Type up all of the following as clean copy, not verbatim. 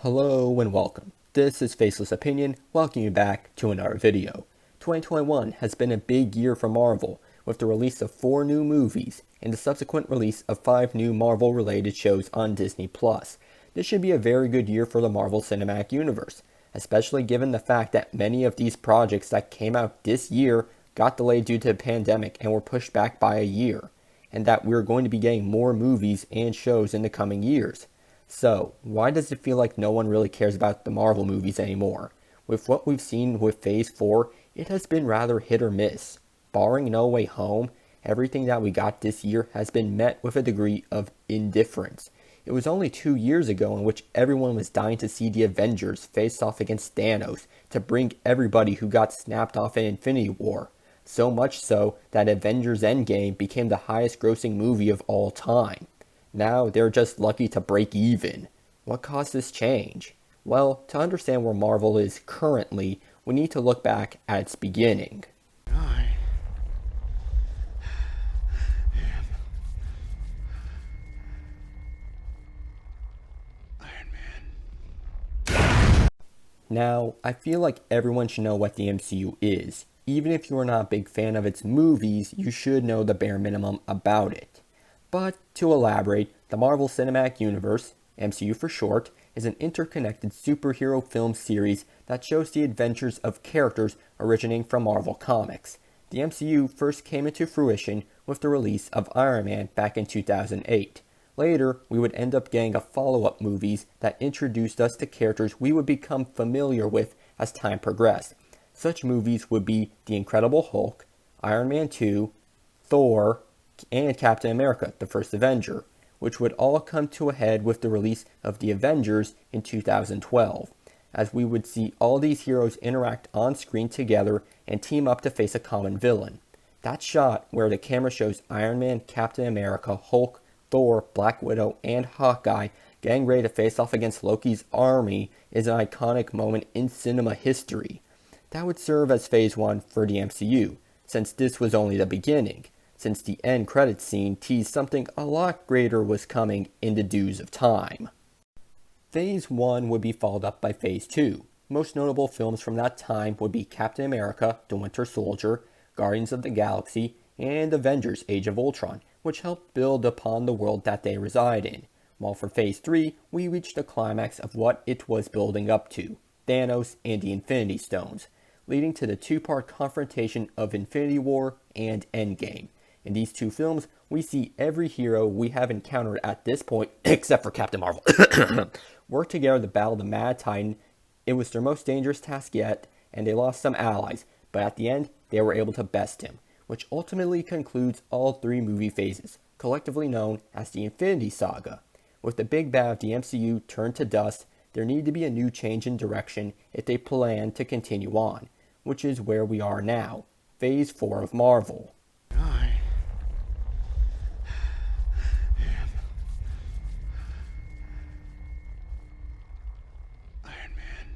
Hello and welcome. This is Faceless Opinion, welcoming you back to another video. 2021 has been a big year for Marvel, with the release of 4 new movies and the subsequent release of 5 new Marvel-related shows on Disney+. This should be a very good year for the Marvel Cinematic Universe, especially given the fact that many of these projects that came out this year got delayed due to the pandemic and were pushed back by a year, and that we're going to be getting more movies and shows in the coming years. So, why does it feel like no one really cares about the Marvel movies anymore? With what we've seen with Phase 4, it has been rather hit or miss. Barring No Way Home, everything that we got this year has been met with a degree of indifference. It was only 2 years ago in which everyone was dying to see the Avengers face off against Thanos to bring everybody who got snapped off in Infinity War. So much so that Avengers Endgame became the highest grossing movie of all time. Now they're just lucky to break even. What caused this change? Well, to understand where Marvel is currently, we need to look back at its beginning. I am Iron Man. Now, I feel like everyone should know what the MCU is. Even if you are not a big fan of its movies, you should know the bare minimum about it. But to elaborate, the Marvel Cinematic Universe, MCU for short, is an interconnected superhero film series that shows the adventures of characters originating from Marvel Comics. The MCU first came into fruition with the release of Iron Man back in 2008. Later, we would end up getting a follow-up movies that introduced us to characters we would become familiar with as time progressed. Such movies would be The Incredible Hulk, Iron Man 2, Thor, and Captain America, the First Avenger, which would all come to a head with the release of The Avengers in 2012, as we would see all these heroes interact on screen together and team up to face a common villain. That shot where the camera shows Iron Man, Captain America, Hulk, Thor, Black Widow, and Hawkeye getting ready to face off against Loki's army is an iconic moment in cinema history. That would serve as Phase 1 for the MCU, since this was only the beginning, since the end credits scene teased something a lot greater was coming in the dues of time. Phase 1 would be followed up by Phase 2. Most notable films from that time would be Captain America, The Winter Soldier, Guardians of the Galaxy, and Avengers Age of Ultron, which helped build upon the world that they reside in. While for Phase 3, we reached the climax of what it was building up to, Thanos and the Infinity Stones, leading to the 2-part confrontation of Infinity War and Endgame. In these 2 films, we see every hero we have encountered at this point, except for Captain Marvel, work together to battle the Mad Titan. It was their most dangerous task yet, and they lost some allies, but at the end, they were able to best him, which ultimately concludes all 3 movie phases, collectively known as the Infinity Saga. With the big bad of the MCU turned to dust, there needed to be a new change in direction if they planned to continue on, which is where we are now, Phase 4 of Marvel. I am Iron Man.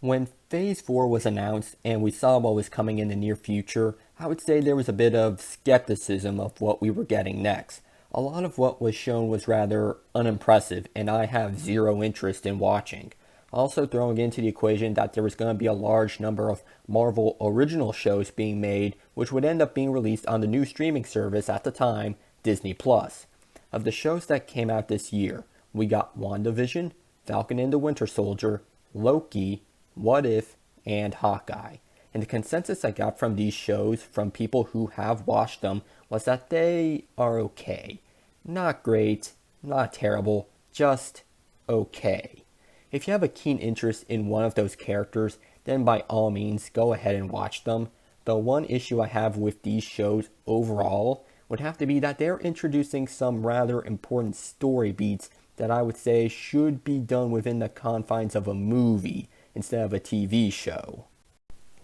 When Phase 4 was announced and we saw what was coming in the near future, I would say there was a bit of skepticism of what we were getting next. A lot of what was shown was rather unimpressive, and I have zero interest in watching. Also throwing into the equation that there was going to be a large number of Marvel original shows being made, which would end up being released on the new streaming service at the time, Disney+. Of the shows that came out this year, we got WandaVision, Falcon and the Winter Soldier, Loki, What If, and Hawkeye. And the consensus I got from these shows from people who have watched them was that they are okay. Not great, not terrible, just okay. If you have a keen interest in one of those characters, then by all means go ahead and watch them. The one issue I have with these shows overall would have to be that they're introducing some rather important story beats that I would say should be done within the confines of a movie instead of a TV show.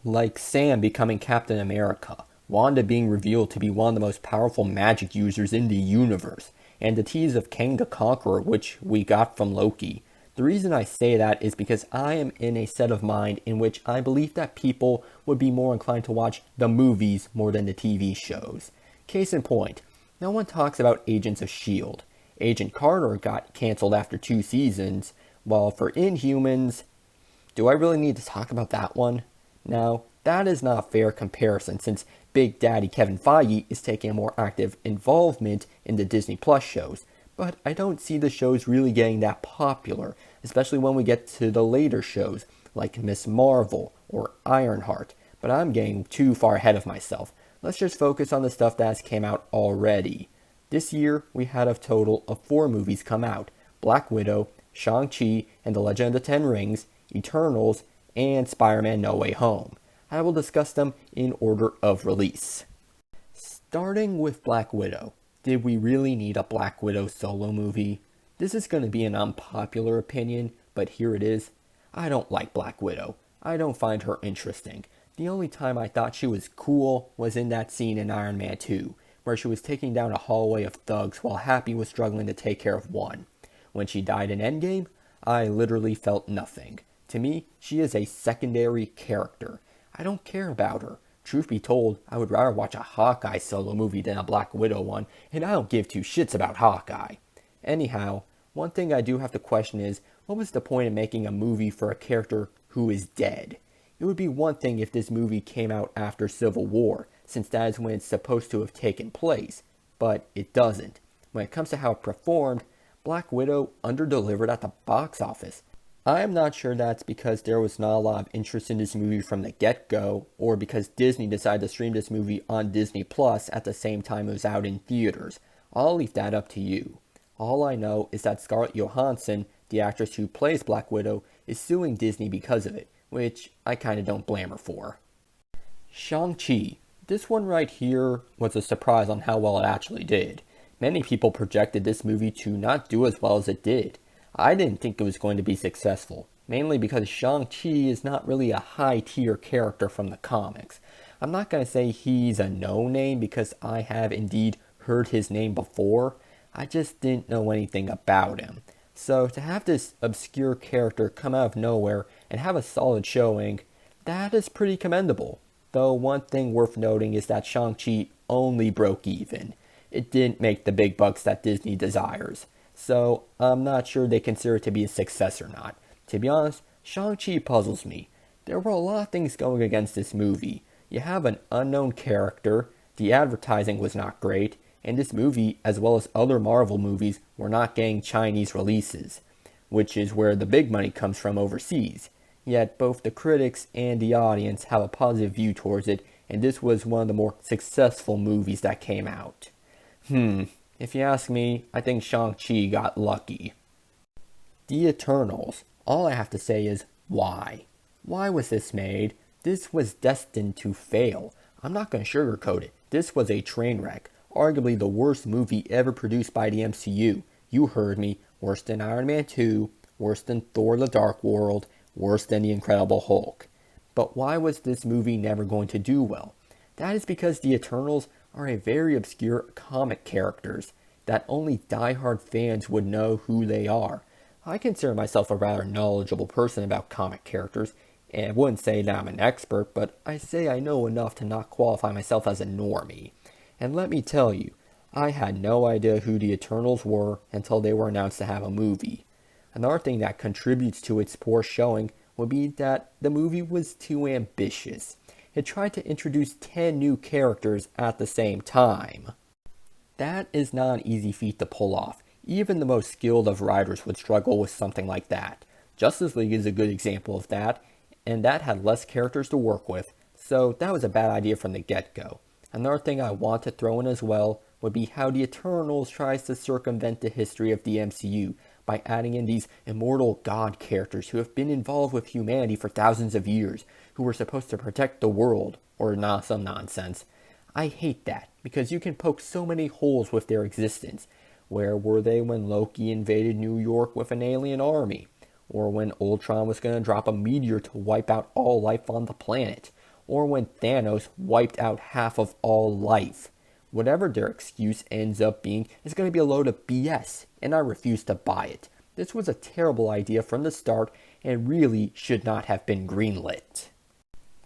Like Sam becoming Captain America, Wanda being revealed to be one of the most powerful magic users in the universe, and the tease of Kang the Conqueror which we got from Loki. The reason I say that is because I am in a set of mind in which I believe that people would be more inclined to watch the movies more than the TV shows. Case in point, no one talks about Agents of S.H.I.E.L.D., Agent Carter got canceled after 2 seasons, while for Inhumans, do I really need to talk about that one? Now, that is not a fair comparison since Big Daddy Kevin Feige is taking a more active involvement in the Disney Plus shows, but I don't see the shows really getting that popular, especially when we get to the later shows like Miss Marvel or Ironheart, but I'm getting too far ahead of myself. Let's just focus on the stuff that has came out already. This year, we had a total of 4 movies come out: Black Widow, Shang-Chi and the Legend of the Ten Rings, Eternals, and Spider-Man No Way Home. I will discuss them in order of release. Starting with Black Widow. Did we really need a Black Widow solo movie? This is going to be an unpopular opinion, but here it is. I don't like Black Widow. I don't find her interesting. The only time I thought she was cool was in that scene in Iron Man 2, where she was taking down a hallway of thugs while Happy was struggling to take care of one. When she died in Endgame, I literally felt nothing. To me, she is a secondary character. I don't care about her. Truth be told, I would rather watch a Hawkeye solo movie than a Black Widow one, and I don't give 2 shits about Hawkeye. Anyhow, one thing I do have to question is, what was the point of making a movie for a character who is dead? It would be one thing if this movie came out after Civil War, since that is when it's supposed to have taken place, but it doesn't. When it comes to how it performed, Black Widow underdelivered at the box office. I am not sure that's because there was not a lot of interest in this movie from the get-go, or because Disney decided to stream this movie on Disney Plus at the same time it was out in theaters. I'll leave that up to you. All I know is that Scarlett Johansson, the actress who plays Black Widow, is suing Disney because of it, which I kinda don't blame her for. Shang-Chi. This one right here was a surprise on how well it actually did. Many people projected this movie to not do as well as it did. I didn't think it was going to be successful, mainly because Shang-Chi is not really a high-tier character from the comics. I'm not going to say he's a no-name because I have indeed heard his name before. I just didn't know anything about him. So to have this obscure character come out of nowhere and have a solid showing, that is pretty commendable. Though one thing worth noting is that Shang-Chi only broke even. It didn't make the big bucks that Disney desires. So I'm not sure they consider it to be a success or not. To be honest, Shang-Chi puzzles me. There were a lot of things going against this movie. You have an unknown character, the advertising was not great, and this movie, as well as other Marvel movies, were not getting Chinese releases, which is where the big money comes from overseas. Yet both the critics and the audience have a positive view towards it, and this was one of the more successful movies that came out. If you ask me, I think Shang-Chi got lucky. The Eternals. All I have to say is, why? Why was this made? This was destined to fail. I'm not going to sugarcoat it. This was a train wreck. Arguably the worst movie ever produced by the MCU. You heard me. Worse than Iron Man 2, worse than Thor the Dark World, worse than The Incredible Hulk. But why was this movie never going to do well? That is because the Eternals are a very obscure comic characters that only diehard fans would know who they are. I consider myself a rather knowledgeable person about comic characters, and I wouldn't say that I'm an expert, but I say I know enough to not qualify myself as a normie. And let me tell you, I had no idea who the Eternals were until they were announced to have a movie. Another thing that contributes to its poor showing would be that the movie was too ambitious. It tried to introduce 10 new characters at the same time. That is not an easy feat to pull off. Even the most skilled of writers would struggle with something like that. Justice League is a good example of that, and that had less characters to work with, so that was a bad idea from the get-go. Another thing I want to throw in as well would be how the Eternals tries to circumvent the history of the MCU by adding in these immortal god characters who have been involved with humanity for thousands of years, who were supposed to protect the world, or some nonsense. I hate that, because you can poke so many holes with their existence. Where were they when Loki invaded New York with an alien army? Or when Ultron was going to drop a meteor to wipe out all life on the planet? Or when Thanos wiped out half of all life? Whatever their excuse ends up being is going to be a load of BS, and I refuse to buy it. This was a terrible idea from the start and really should not have been greenlit.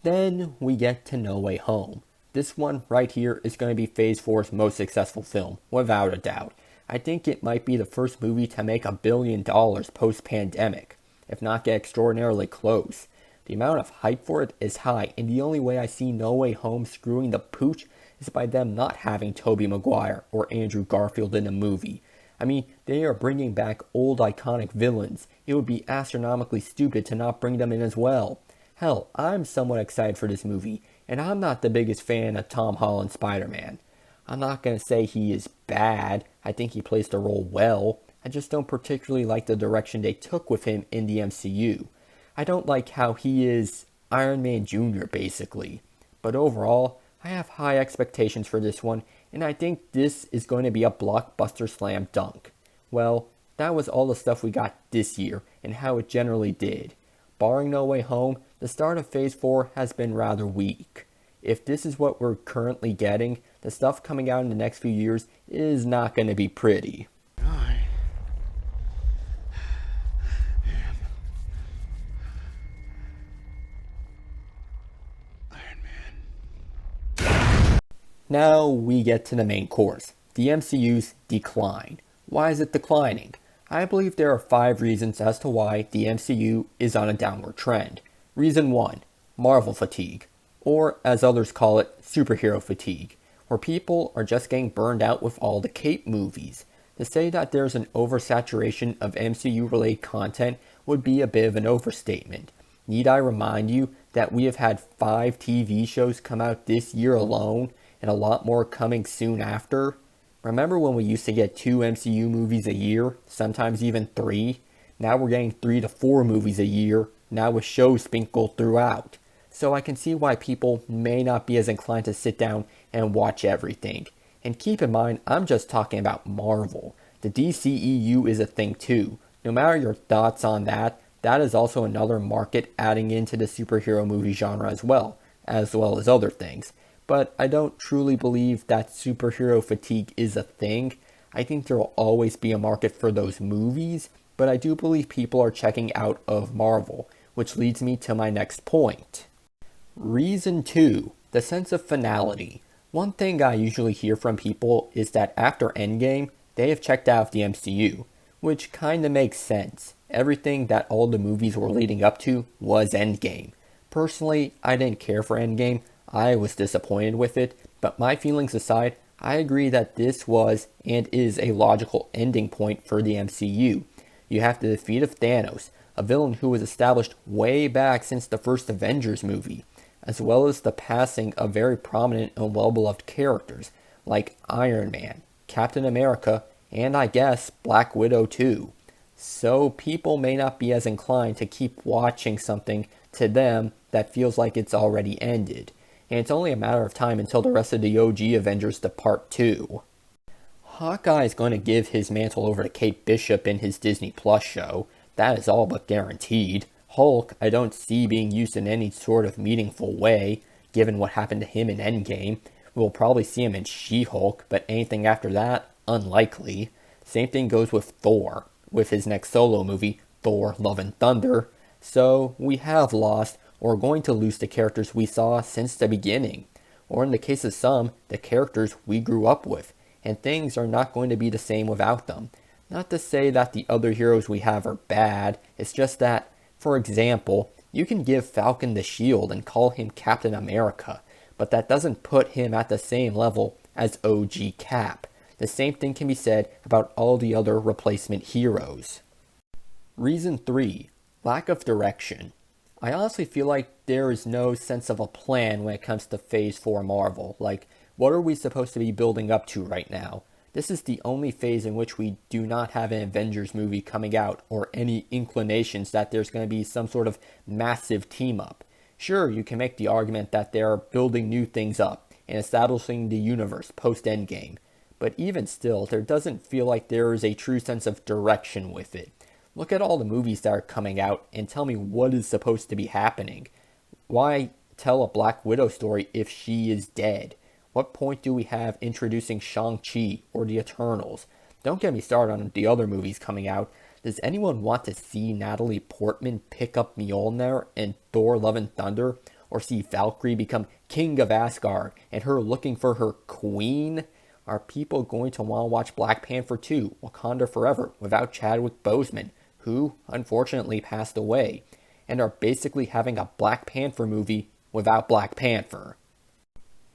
Then we get to No Way Home. This one right here is going to be Phase 4's most successful film, without a doubt. I think it might be the first movie to make $1 billion post-pandemic, if not get extraordinarily close. The amount of hype for it is high, and the only way I see No Way Home screwing the pooch is by them not having Tobey Maguire or Andrew Garfield in the movie. I mean, they are bringing back old iconic villains. It would be astronomically stupid to not bring them in as well. Hell, I'm somewhat excited for this movie, and I'm not the biggest fan of Tom Holland's Spider-Man. I'm not going to say he is bad. I think he plays the role well. I just don't particularly like the direction they took with him in the MCU. I don't like how he is Iron Man Jr. basically. But overall, I have high expectations for this one, and I think this is going to be a blockbuster slam dunk. Well, that was all the stuff we got this year, and how it generally did. Barring No Way Home, the start of Phase 4 has been rather weak. If this is what we're currently getting, the stuff coming out in the next few years is not going to be pretty. I am Iron Man. Now we get to the main course, the MCU's decline. Why is it declining? I believe there are 5 reasons as to why the MCU is on a downward trend. Reason 1, Marvel fatigue, or as others call it, superhero fatigue, where people are just getting burned out with all the cape movies. To say that there's an oversaturation of MCU-related content would be a bit of an overstatement. Need I remind you that we have had 5 TV shows come out this year alone, and a lot more coming soon after? Remember when we used to get 2 MCU movies a year, sometimes even 3? Now we're getting 3 to 4 movies a year, now with shows sprinkled throughout. So I can see why people may not be as inclined to sit down and watch everything. And keep in mind, I'm just talking about Marvel. The DCEU is a thing too. No matter your thoughts on that, that is also another market adding into the superhero movie genre as well as other things. But I don't truly believe that superhero fatigue is a thing. I think there will always be a market for those movies, but I do believe people are checking out of Marvel, which leads me to my next point. Reason 2, the sense of finality. One thing I usually hear from people is that after Endgame, they have checked out of the MCU, which kinda makes sense. Everything that all the movies were leading up to was Endgame. Personally, I didn't care for Endgame. I was disappointed with it, but my feelings aside, I agree that this was and is a logical ending point for the MCU. You have the defeat of Thanos, a villain who was established way back since the first Avengers movie, as well as the passing of very prominent and well-beloved characters like Iron Man, Captain America, and I guess Black Widow too. So people may not be as inclined to keep watching something to them that feels like it's already ended. And it's only a matter of time until the rest of the OG Avengers depart too. Hawkeye is going to give his mantle over to Kate Bishop in his Disney Plus show. That is all but guaranteed. Hulk, I don't see being used in any sort of meaningful way, given what happened to him in Endgame. We'll probably see him in She-Hulk, but anything after that, unlikely. Same thing goes with Thor, with his next solo movie, Thor: Love and Thunder. So we have lost or going to lose the characters we saw since the beginning, or in the case of some, the characters we grew up with, and things are not going to be the same without them. Not to say that the other heroes we have are bad, it's just that, for example, you can give Falcon the shield and call him Captain America, but that doesn't put him at the same level as OG Cap. The same thing can be said about all the other replacement heroes. Reason 3, lack of direction. I honestly feel like there is no sense of a plan when it comes to Phase 4 Marvel. Like, what are we supposed to be building up to right now? This is the only phase in which we do not have an Avengers movie coming out or any inclinations that there's going to be some sort of massive team up. Sure, you can make the argument that they're building new things up and establishing the universe post-Endgame, but even still, there doesn't feel like there is a true sense of direction with it. Look at all the movies that are coming out and tell me what is supposed to be happening. Why tell a Black Widow story if she is dead? What point do we have introducing Shang-Chi or the Eternals? Don't get me started on the other movies coming out. Does anyone want to see Natalie Portman pick up Mjolnir in Thor: Love and Thunder? Or see Valkyrie become King of Asgard and her looking for her queen? Are people going to want to watch Black Panther 2, Wakanda Forever, without Chadwick Boseman, who unfortunately passed away, and are basically having a Black Panther movie without Black Panther?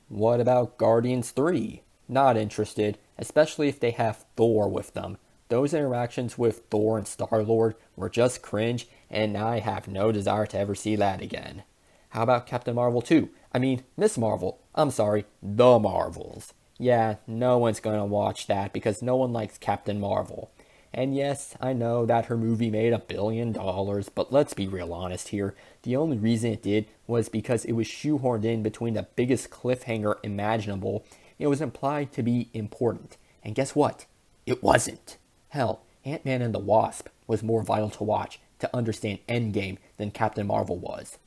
What about Guardians 3? Not interested, especially if they have Thor with them. Those interactions with Thor and Star-Lord were just cringe, and I have no desire to ever see that again. How about Captain Marvel 2? I mean, Miss Marvel. I'm sorry, The Marvels. Yeah, no one's gonna watch that because no one likes Captain Marvel. And yes, I know that her movie made $1 billion, but let's be real honest here. The only reason it did was because it was shoehorned in between the biggest cliffhanger imaginable. It was implied to be important. And guess what? It wasn't. Hell, Ant-Man and the Wasp was more vital to watch to understand Endgame than Captain Marvel was.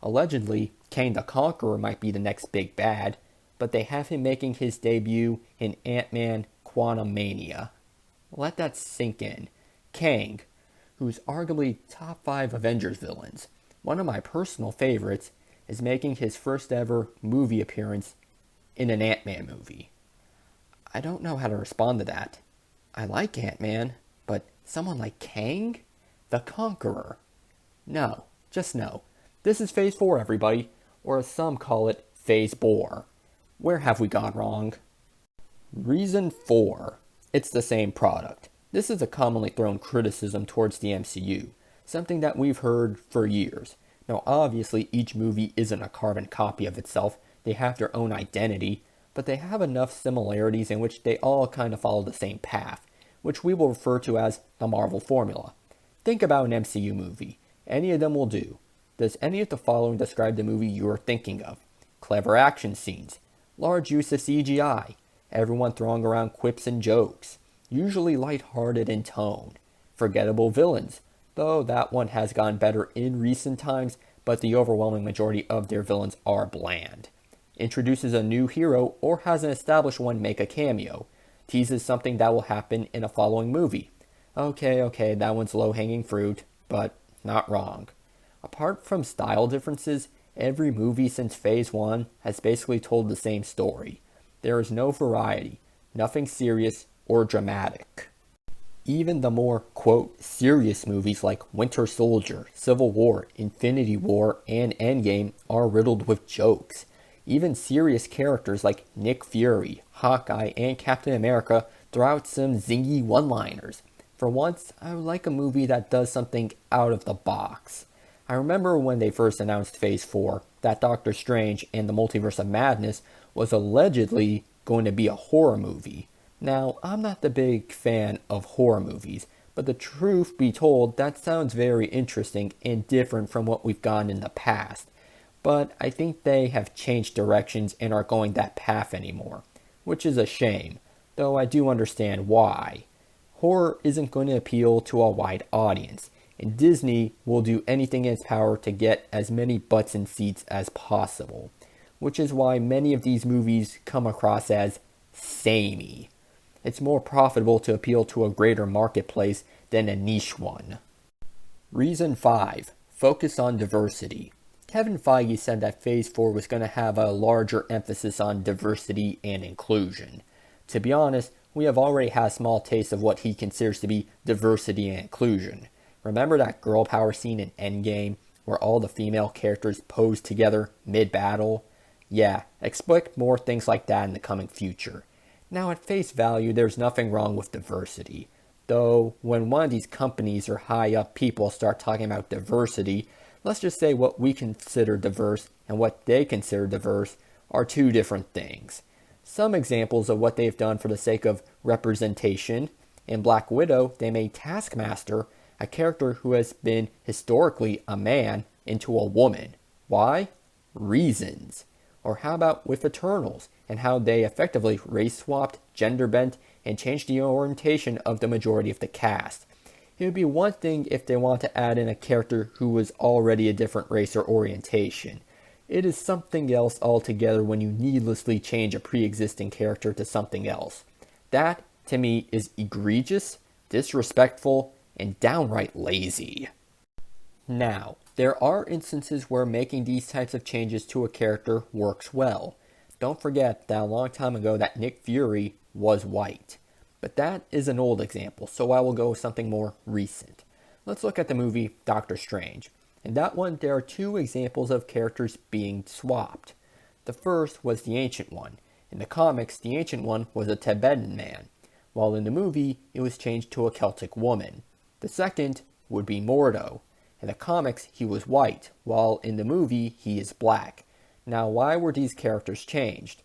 Allegedly, Kang the Conqueror might be the next big bad, but they have him making his debut in Ant-Man Quantumania. Let that sink in. Kang, who's arguably top 5 Avengers villains, one of my personal favorites, is making his first ever movie appearance in an Ant-Man movie. I don't know how to respond to that. I like Ant-Man, but someone like Kang? The Conqueror? No, just no. This is Phase 4, everybody, or as some call it, Phase 4. Where have we gone wrong? Reason 4. It's the same product. This is a commonly thrown criticism towards the MCU, something that we've heard for years. Now obviously each movie isn't a carbon copy of itself, they have their own identity, but they have enough similarities in which they all kind of follow the same path, which we will refer to as the Marvel formula. Think about an MCU movie. Any of them will do. Does any of the following describe the movie you are thinking of? Clever action scenes, large use of CGI, everyone throwing around quips and jokes, usually lighthearted in tone, forgettable villains, though that one has gotten better in recent times, but the overwhelming majority of their villains are bland. Introduces a new hero or has an established one make a cameo, teases something that will happen in a following movie. Okay, that one's low-hanging fruit, but not wrong. Apart from style differences, every movie since Phase 1 has basically told the same story. There is no variety, nothing serious or dramatic. Even the more, quote, serious movies like Winter Soldier, Civil War, Infinity War, and Endgame are riddled with jokes. Even serious characters like Nick Fury, Hawkeye, and Captain America throw out some zingy one-liners. For once, I would like a movie that does something out of the box. I remember when they first announced Phase 4, that Doctor Strange and the Multiverse of Madness was allegedly going to be a horror movie. Now, I'm not the big fan of horror movies, but the truth be told, that sounds very interesting and different from what we've gotten in the past. But I think they have changed directions and aren't going that path anymore, which is a shame, though I do understand why. Horror isn't going to appeal to a wide audience, and Disney will do anything in its power to get as many butts in seats as possible, which is why many of these movies come across as samey. It's more profitable to appeal to a greater marketplace than a niche one. Reason 5. Focus on diversity. Kevin Feige said that Phase 4 was going to have a larger emphasis on diversity and inclusion. To be honest, we have already had a small taste of what he considers to be diversity and inclusion. Remember that girl power scene in Endgame, where all the female characters posed together mid-battle? Yeah, expect more things like that in the coming future. Now at face value, there's nothing wrong with diversity. Though, when one of these companies or high up people start talking about diversity, let's just say what we consider diverse and what they consider diverse are two different things. Some examples of what they've done for the sake of representation. In Black Widow, they made Taskmaster, a character who has been historically a man, into a woman. Why? Reasons. Or how about with Eternals, and how they effectively race-swapped, gender-bent, and changed the orientation of the majority of the cast. It would be one thing if they want to add in a character who was already a different race or orientation. It is something else altogether when you needlessly change a pre-existing character to something else. That, to me, is egregious, disrespectful, and downright lazy. Now, there are instances where making these types of changes to a character works well. Don't forget that a long time ago that Nick Fury was white. But that is an old example, so I will go with something more recent. Let's look at the movie Doctor Strange. In that one, there are two examples of characters being swapped. The first was the Ancient One. In the comics, the Ancient One was a Tibetan man, while in the movie, it was changed to a Celtic woman. The second would be Mordo. In the comics, he was white, while in the movie, he is black. Now, why were these characters changed?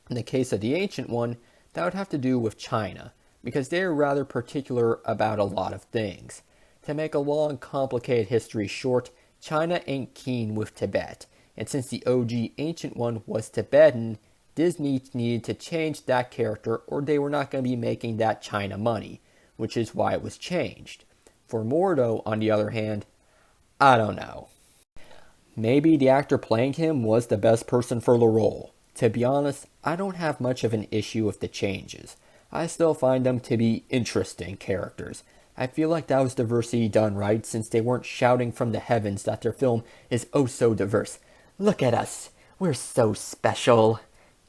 In the case of the Ancient One, that would have to do with China, because they are rather particular about a lot of things. To make a long, complicated history short, China ain't keen with Tibet, and since the OG Ancient One was Tibetan, Disney needed to change that character or they were not going to be making that China money, which is why it was changed. For Mordo, on the other hand, I don't know. Maybe the actor playing him was the best person for the role. To be honest, I don't have much of an issue with the changes. I still find them to be interesting characters. I feel like that was diversity done right since they weren't shouting from the heavens that their film is oh so diverse. Look at us, we're so special.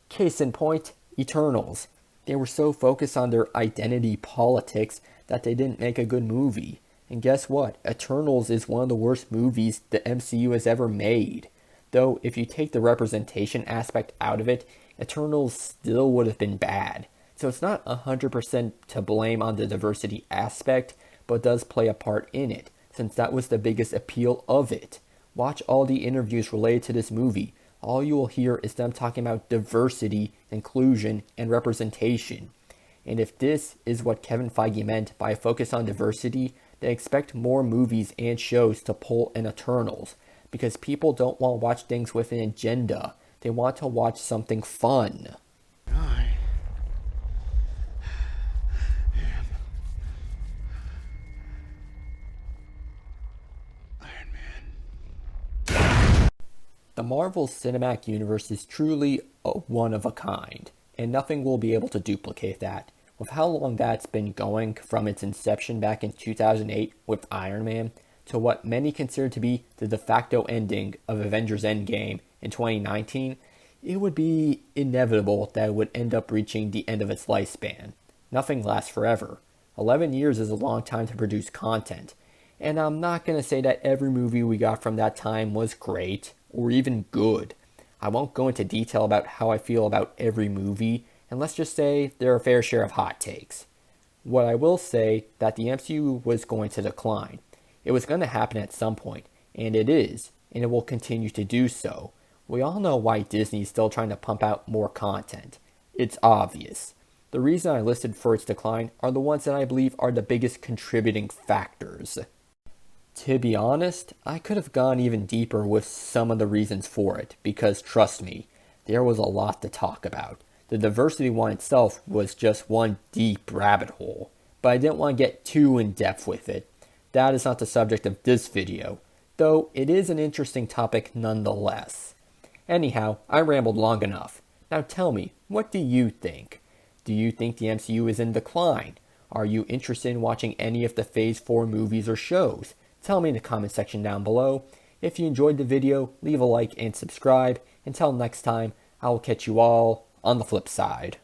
Case in point, Eternals. They were so focused on their identity politics that they didn't make a good movie. And guess what? Eternals is one of the worst movies the MCU has ever made. Though, if you take the representation aspect out of it, Eternals still would have been bad. So it's not 100% to blame on the diversity aspect, but does play a part in it, since that was the biggest appeal of it. Watch all the interviews related to this movie. All you will hear is them talking about diversity, inclusion, and representation. And if this is what Kevin Feige meant by a focus on diversity, then expect more movies and shows to pull in Eternals. Because people don't want to watch things with an agenda. They want to watch something fun. I am Iron Man. The Marvel Cinematic Universe is truly a one of a kind, and nothing will be able to duplicate that. With how long that's been going from its inception back in 2008 with Iron Man, to what many consider to be the de facto ending of Avengers Endgame in 2019, it would be inevitable that it would end up reaching the end of its lifespan. Nothing lasts forever. 11 years is a long time to produce content, and I'm not going to say that every movie we got from that time was great, or even good. I won't go into detail about how I feel about every movie, and let's just say there are a fair share of hot takes. What I will say that the MCU was going to decline. It was going to happen at some point, and it is, and it will continue to do so. We all know why Disney is still trying to pump out more content. It's obvious. The reason I listed for its decline are the ones that I believe are the biggest contributing factors. To be honest, I could have gone even deeper with some of the reasons for it, because trust me, there was a lot to talk about. The diversity one itself was just one deep rabbit hole, but I didn't want to get too in depth with it. That is not the subject of this video, though it is an interesting topic nonetheless. Anyhow, I rambled long enough. Now tell me, what do you think? Do you think the MCU is in decline? Are you interested in watching any of the Phase 4 movies or shows? Tell me in the comment section down below. If you enjoyed the video, leave a like and subscribe. Until next time, I will catch you all on the flip side.